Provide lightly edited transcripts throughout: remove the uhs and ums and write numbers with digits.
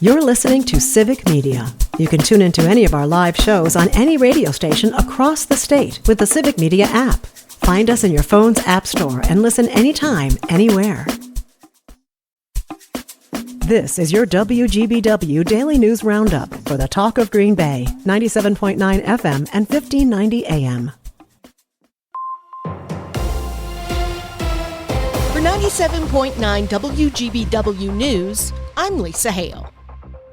You're listening to Civic Media. You can tune into any of our live shows on any radio station across the state with the Civic Media app. Find us in your phone's app store and listen anytime, anywhere. This is your WGBW Daily News Roundup for the Talk of Green Bay, 97.9 FM and 1590 AM. For 97.9 WGBW News, I'm Lisa Hale.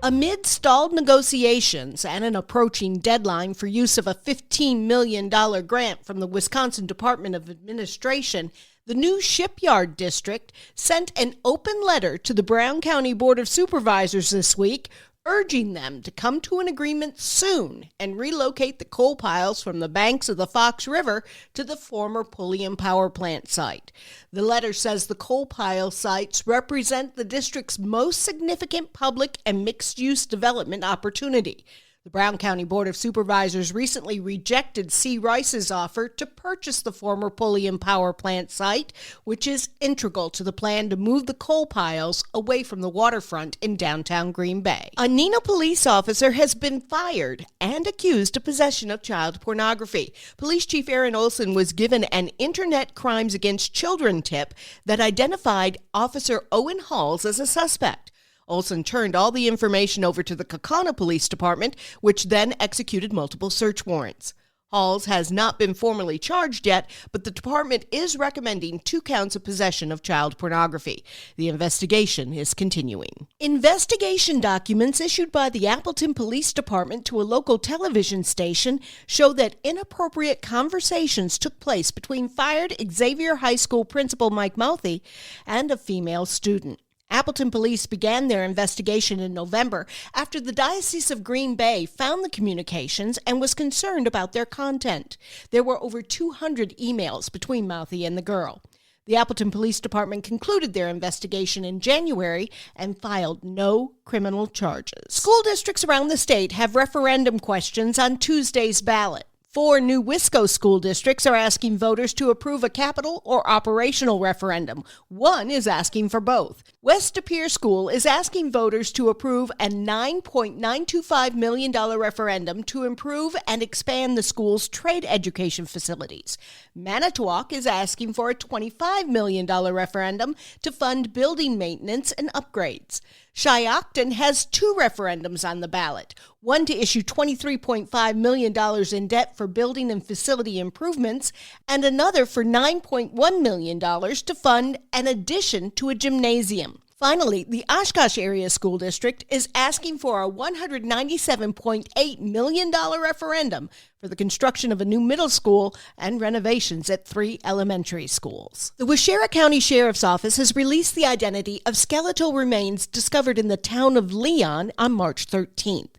Amid stalled negotiations and an approaching deadline for use of a $15 million grant from the Wisconsin Department of Administration, the new Shipyard District sent an open letter to the Brown County Board of Supervisors this week, urging them to come to an agreement soon and relocate the coal piles from the banks of the Fox River to the former Pulliam Power Plant site. The letter says the coal pile sites represent the district's most significant public and mixed-use development opportunity. The Brown County Board of Supervisors recently rejected C. Rice's offer to purchase the former Pulliam Power Plant site, which is integral to the plan to move the coal piles away from the waterfront in downtown Green Bay. A Neenah police officer has been fired and accused of possession of child pornography. Police Chief Aaron Olson was given an Internet Crimes Against Children tip that identified Officer Owen Halls as a suspect. Olson turned all the information over to the Kaukauna Police Department, which then executed multiple search warrants. Halls has not been formally charged yet, but the department is recommending 2 counts of possession of child pornography. The investigation is continuing. Investigation documents issued by the Appleton Police Department to a local television station show that inappropriate conversations took place between fired Xavier High School principal Mike Mouthey and a female student. Appleton police began their investigation in November after the Diocese of Green Bay found the communications and was concerned about their content. There were over 200 emails between Mouthey and the girl. The Appleton Police Department concluded their investigation in January and filed no criminal charges. School districts around the state have referendum questions on Tuesday's ballot. 4 new Wisco school districts are asking voters to approve a capital or operational referendum. 1 is asking for both. West De Pere School is asking voters to approve a $9.925 million referendum to improve and expand the school's trade education facilities. Manitowoc is asking for a $25 million referendum to fund building maintenance and upgrades. Shiocton has 2 referendums on the ballot, one to issue $23.5 million in debt for building and facility improvements, and another for $9.1 million to fund an addition to a gymnasium. Finally, the Oshkosh Area School District is asking for a $197.8 million referendum for the construction of a new middle school and renovations at 3 elementary schools. The Waushara County Sheriff's Office has released the identity of skeletal remains discovered in the town of Leon on March 13th.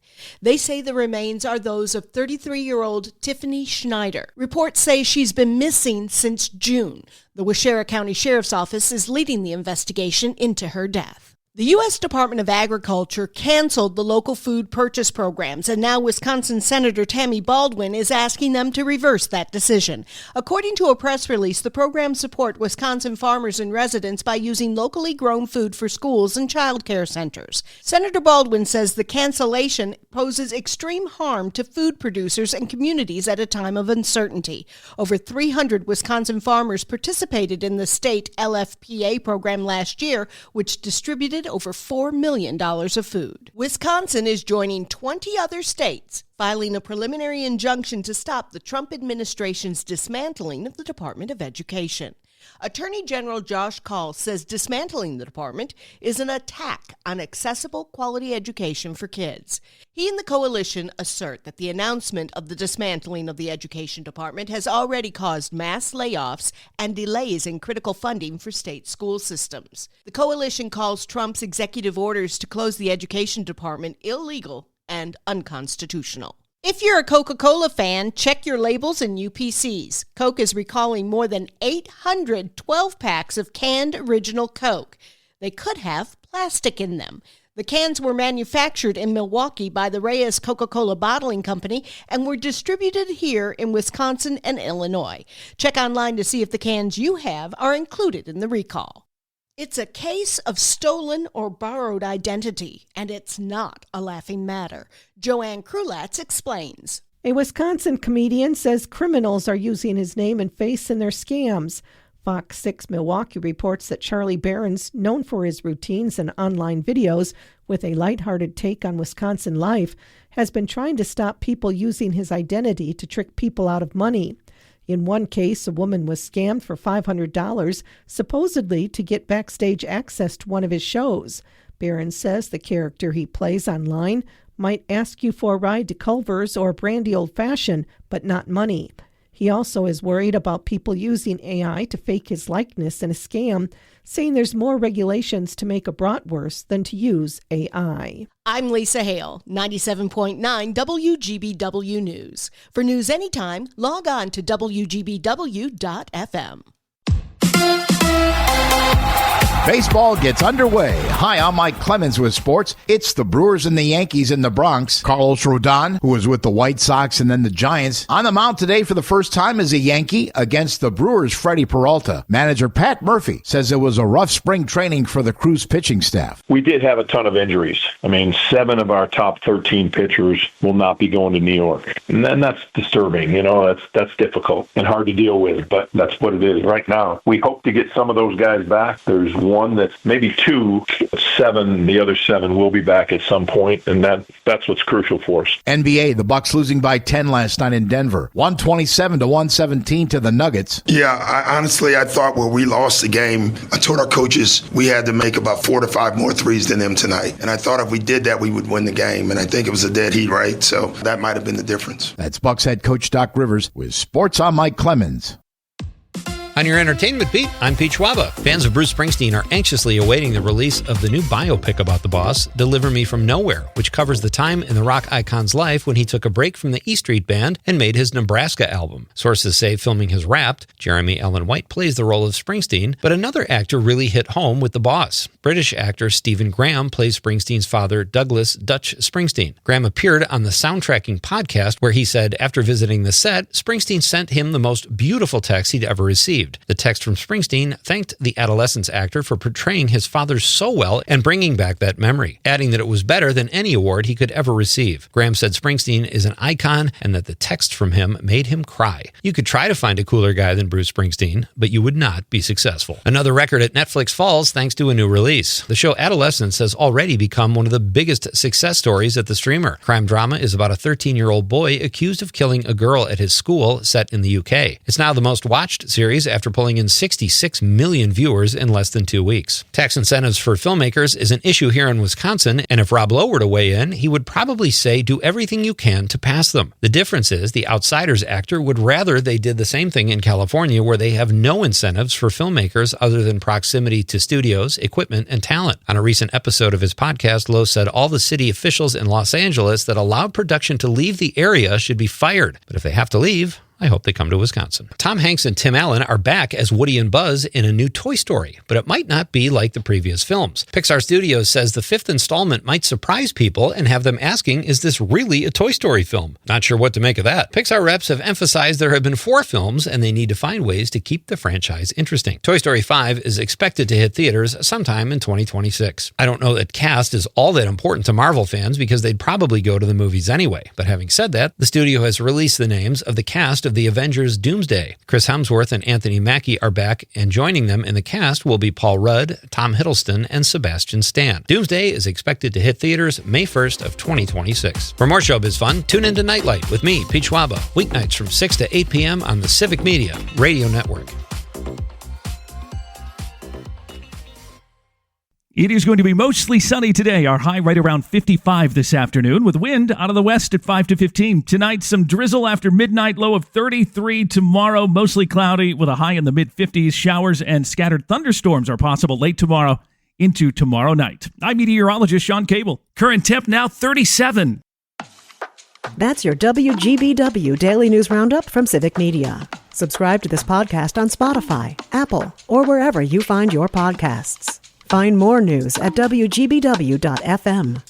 They say the remains are those of 33-year-old Tiffany Schneider. Reports say she's been missing since June. The Waushara County Sheriff's Office is leading the investigation into her death. The U.S. Department of Agriculture canceled the local food purchase programs, and now Wisconsin Senator Tammy Baldwin is asking them to reverse that decision. According to a press release, the programs support Wisconsin farmers and residents by using locally grown food for schools and child care centers. Senator Baldwin says the cancellation poses extreme harm to food producers and communities at a time of uncertainty. Over 300 Wisconsin farmers participated in the state LFPA program last year, which distributed over $4 million of food. Wisconsin is joining 20 other states filing a preliminary injunction to stop the Trump administration's dismantling of the Department of Education. Attorney General Josh Kaul says dismantling the department is an attack on accessible, quality education for kids. He and the coalition assert that the announcement of the dismantling of the education department has already caused mass layoffs and delays in critical funding for state school systems. The coalition calls Trump's executive orders to close the education department illegal and unconstitutional. If you're a Coca-Cola fan, check your labels and UPCs. Coke is recalling more than 800 12-packs of canned original Coke. They could have plastic in them. The cans were manufactured in Milwaukee by the Reyes Coca-Cola Bottling Company and were distributed here in Wisconsin and Illinois. Check online to see if the cans you have are included in the recall. It's a case of stolen or borrowed identity, and it's not a laughing matter. Joanne Krulatz explains. A Wisconsin comedian says criminals are using his name and face in their scams. Fox 6 Milwaukee reports that Charlie Barron's, known for his routines and online videos with a lighthearted take on Wisconsin life, has been trying to stop people using his identity to trick people out of money. In one case, a woman was scammed for $500, supposedly to get backstage access to one of his shows. Barron says the character he plays online might ask you for a ride to Culver's or Brandy Old Fashioned, but not money. He also is worried about people using AI to fake his likeness in a scam, saying there's more regulations to make a bratwurst than to use AI. I'm Lisa Hale, 97.9 WGBW News. For news anytime, log on to WGBW.FM. Baseball gets underway. Hi, I'm Mike Clemens with sports. It's the Brewers and the Yankees in the Bronx. Carlos Rodon, who was with the White Sox and then the Giants, on the mound today for the first time as a Yankee against the Brewers' Freddie Peralta. Manager Pat Murphy says it was a rough spring training for the Crew's pitching staff. We did have a ton of injuries. 7 of our top 13 pitchers will not be going to New York. And then that's disturbing. That's difficult and hard to deal with, but that's what it is right now. We hope to get some of those guys back. There's one that's maybe 2, 7. The other 7 will be back at some point, and that's what's crucial for us. NBA, the Bucks losing by 10 last night in Denver, 127-117 to the Nuggets. Yeah, I thought when we lost the game, I told our coaches we had to make about 4 to 5 more threes than them tonight, and I thought if we did that, we would win the game, and I think it was a dead heat, right? So that might have been the difference. That's Bucks head coach Doc Rivers with Sports on Mike Clemens. On your entertainment beat, I'm Pete Schwaba. Fans of Bruce Springsteen are anxiously awaiting the release of the new biopic about the boss, Deliver Me From Nowhere, which covers the time in the rock icon's life when he took a break from the E Street Band and made his Nebraska album. Sources say filming has wrapped. Jeremy Allen White plays the role of Springsteen, but another actor really hit home with the boss. British actor Stephen Graham plays Springsteen's father, Douglas Dutch Springsteen. Graham appeared on the Soundtracking podcast where he said after visiting the set, Springsteen sent him the most beautiful text he'd ever received. The text from Springsteen thanked the Adolescence actor for portraying his father so well and bringing back that memory, adding that it was better than any award he could ever receive. Graham said Springsteen is an icon and that the text from him made him cry. You could try to find a cooler guy than Bruce Springsteen, but you would not be successful. Another record at Netflix falls thanks to a new release. The show Adolescence has already become one of the biggest success stories at the streamer. Crime drama is about a 13-year-old boy accused of killing a girl at his school set in the UK. It's now the most watched series after pulling in 66 million viewers in less than 2 weeks. Tax incentives for filmmakers is an issue here in Wisconsin, and if Rob Lowe were to weigh in, he would probably say do everything you can to pass them. The difference is the Outsiders actor would rather they did the same thing in California, where they have no incentives for filmmakers other than proximity to studios, equipment, and talent. On a recent episode of his podcast, Lowe said all the city officials in Los Angeles that allowed production to leave the area should be fired. But if they have to leave, I hope they come to Wisconsin. Tom Hanks and Tim Allen are back as Woody and Buzz in a new Toy Story, but it might not be like the previous films. Pixar Studios says the 5th installment might surprise people and have them asking, is this really a Toy Story film? Not sure what to make of that. Pixar reps have emphasized there have been 4 films and they need to find ways to keep the franchise interesting. Toy Story 5 is expected to hit theaters sometime in 2026. I don't know that cast is all that important to Marvel fans because they'd probably go to the movies anyway. But having said that, the studio has released the names of the cast of the Avengers Doomsday. Chris Hemsworth and Anthony Mackie are back, and joining them in the cast will be Paul Rudd, Tom Hiddleston, and Sebastian Stan. Doomsday is expected to hit theaters May 1st of 2026. For more showbiz fun, tune into Nightlight with me, Pete Schwaba, weeknights from 6 to 8 p.m. on the Civic Media Radio Network. It is going to be mostly sunny today. Our high right around 55 this afternoon with wind out of the west at 5 to 15. Tonight, some drizzle after midnight, low of 33. Tomorrow, mostly cloudy with a high in the mid-50s. Showers and scattered thunderstorms are possible late tomorrow into tomorrow night. I'm meteorologist Sean Cable. Current temp now 37. That's your WGBW Daily News Roundup from Civic Media. Subscribe to this podcast on Spotify, Apple, or wherever you find your podcasts. Find more news at WGBW.FM.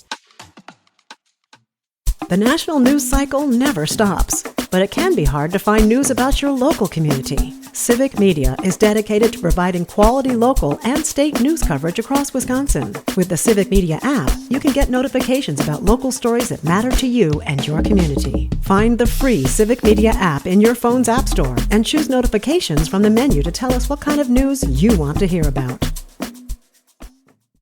The national news cycle never stops, but it can be hard to find news about your local community. Civic Media is dedicated to providing quality local and state news coverage across Wisconsin. With the Civic Media app, you can get notifications about local stories that matter to you and your community. Find the free Civic Media app in your phone's app store and choose notifications from the menu to tell us what kind of news you want to hear about.